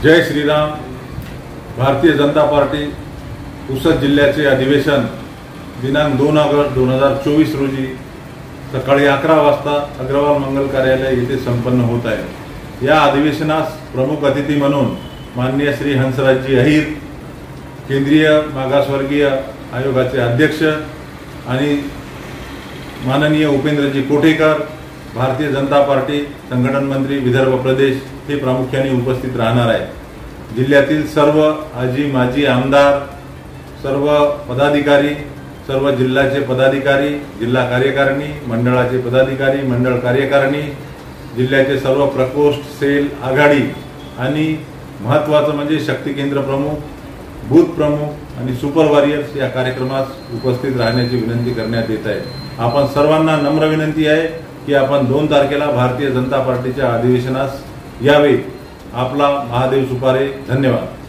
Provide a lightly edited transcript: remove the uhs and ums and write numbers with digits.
जय Shriram. Bharatiya Janata party Pusad जिल्ह्याचे अधिवेशन दिनांक 2 ऑगस्ट 2024 रोजी सकाळी 11 वाजता अग्रवाल मंगल कार्यालय येथे संपन्न होत आहे। या अधिवेशनास प्रमुख अतिथी म्हणून माननीय श्री हंसराजजी अहिर, केंद्रीय मागासवर्गीय आयोगाचे अध्यक्ष आणि माननीय उपेंद्रजी कोठेकर, भारतीय जनता पार्टी संघटन मंत्री विदर्भ प्रदेश हे प्रामुख्याने उपस्थित राहणार आहे। जिल्ह्यातील सर्व आजी माजी आमदार, सर्व पदाधिकारी, सर्व जिल्ह्याचे पदाधिकारी, जिल्हा कार्यकारिणी, मंडळाचे पदाधिकारी, मंडळ कार्यकारिणी, जिल्ह्याचे सर्व प्रकोष्ठ, सेल, आघाडी आणि महत्त्वाचं म्हणजे शक्ती केंद्र प्रमुख, बूथ प्रमुख आणि सुपर वॉरियर्स या कार्यक्रमास उपस्थित राहण्याची विनंती करण्यात येत आहे। आपण सर्वांना नम्र विनंती आहे की आपण 2 तारखेला भारतीय जनता पार्टीच्या अधिवेशनास यावे। आपला महादेव सुपारे। धन्यवाद।